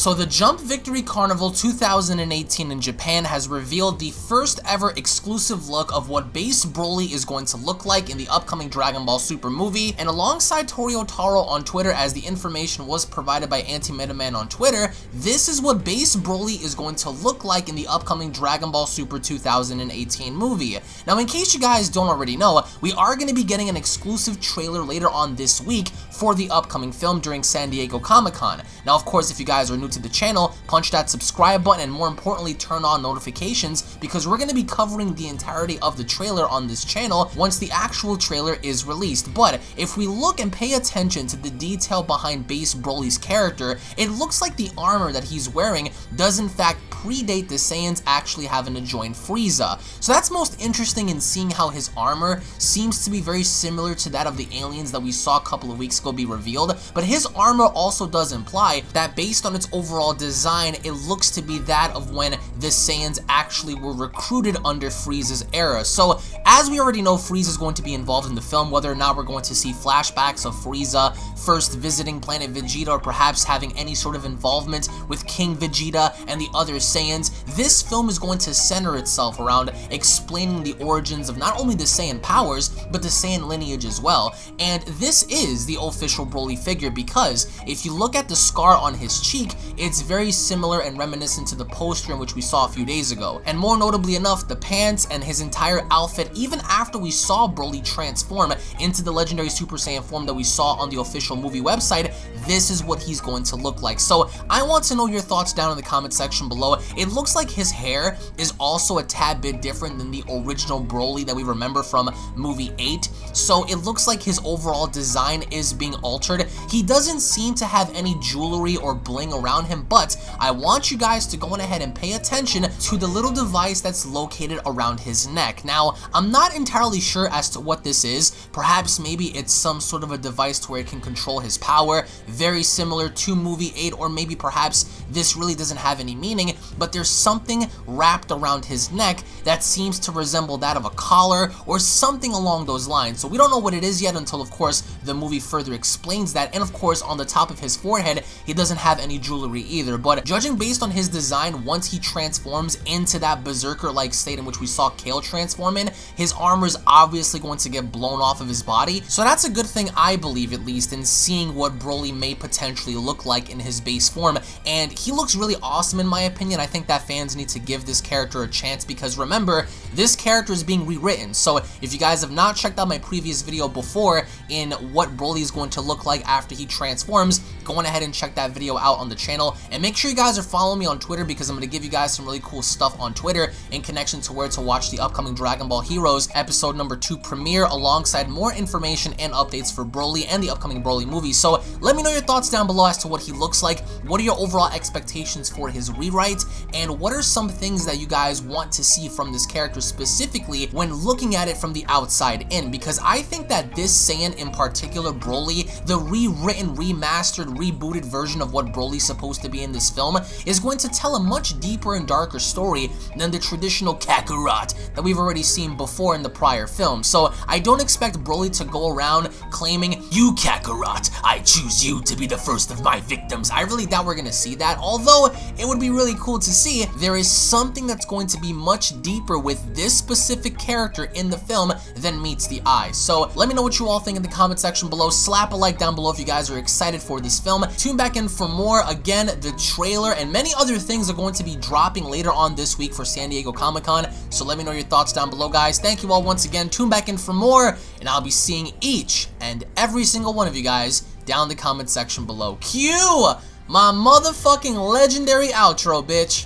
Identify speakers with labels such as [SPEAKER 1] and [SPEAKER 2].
[SPEAKER 1] So the Jump Victory Carnival 2018 in Japan has revealed the first ever exclusive look of what base Broly is going to look like in the upcoming Dragon Ball Super movie, and alongside Taro on Twitter, as the information was provided by Anti-Metaman on Twitter, this is what base Broly is going to look like in the upcoming Dragon Ball Super 2018 movie. Now, in case you guys don't already know, we are going to be getting an exclusive trailer later on this week for the upcoming film during San Diego Comic-Con. Now, of course, if you guys are new to the channel, punch that subscribe button and more importantly, turn on notifications, because we're going to be covering the entirety of the trailer on this channel once the actual trailer is released. But if we look and pay attention to the detail behind base Broly's character, it looks like the armor that he's wearing does in fact predate the Saiyans actually having to join Frieza. So that's most interesting in seeing how his armor seems to be very similar to that of the aliens that we saw a couple of weeks ago be revealed, but his armor also does imply that based on its overall design, it looks to be that of when the Saiyans actually were recruited under Frieza's era. So as we already know, Frieza is going to be involved in the film, whether or not we're going to see flashbacks of Frieza first visiting planet Vegeta or perhaps having any sort of involvement with King Vegeta and the other Saiyans. This film is going to center itself around explaining the origins of not only the Saiyan powers, but the Saiyan lineage as well. And this is the official Broly figure, because if you look at the scar on his cheek, it's very similar and reminiscent to the poster in which we saw a few days ago. And more notably enough, the pants and his entire outfit, even after we saw Broly transform into the legendary Super Saiyan form that we saw on the official movie website, this is what he's going to look like. So I want to know your thoughts down in the comment section below. It looks like his hair is also a tad bit different than the original Broly that we remember from movie 8. So it looks like his overall design is being altered. He doesn't seem to have any jewelry or bling around him, but I want you guys to go on ahead and pay attention to the little device that's located around his neck. Now, I'm not entirely sure as to what this is. Perhaps maybe it's some sort of a device to where it can control his power, very similar to movie 8, or maybe perhaps this really doesn't have any meaning, but there's something wrapped around his neck that seems to resemble that of a collar or something along those lines. So we don't know what it is yet until, of course, the movie further explains that. And of course, on the top of his forehead, he doesn't have any jewelry either. But judging based on his design, once he transforms into that berserker-like state in which we saw Kale transform in, his armor is obviously going to get blown off of his body. So that's a good thing, I believe, at least, in seeing what Broly may potentially look like in his base form. And he looks really awesome in my opinion. I think that fans need to give this character a chance, because remember, this character is being rewritten. So if you guys have not checked out my previous video before in what Broly is going to look like after he transforms, go on ahead and check that video out on the channel. And make sure you guys are following me on Twitter, because I'm going to give you guys some really cool stuff on Twitter in connection to where to watch the upcoming Dragon Ball Heroes episode number 2 premiere, alongside more information and updates for Broly and the upcoming Broly movie. So let me know your thoughts down below as to what he looks like. What are your overall expectations for his rewrite, and what are some things that you guys want to see from this character specifically when looking at it from the outside in? Because I think that this Saiyan in particular, Broly, the rewritten, remastered, rebooted version of what Broly's supposed to be in this film, is going to tell a much deeper and darker story than the traditional Kakarot that we've already seen before in the prior film. So I don't expect Broly to go around claiming, "You Kakarot, I choose you to be the first of my victims." I really doubt we're going to see that, although it would be really cool to see. There is something that's going to be much deeper with this specific character in the film than meets the eye. So let me know what you all think in the comment section below. Slap a like down below if you guys are excited for this film. Tune back in for more. Again, the trailer and many other things are going to be dropping later on this week for San Diego Comic-Con. So let me know your thoughts down below, guys. Thank you all once again. Tune back in for more, and I'll be seeing each and every single one of you guys down in the comment section below. Cue my motherfucking legendary outro, bitch.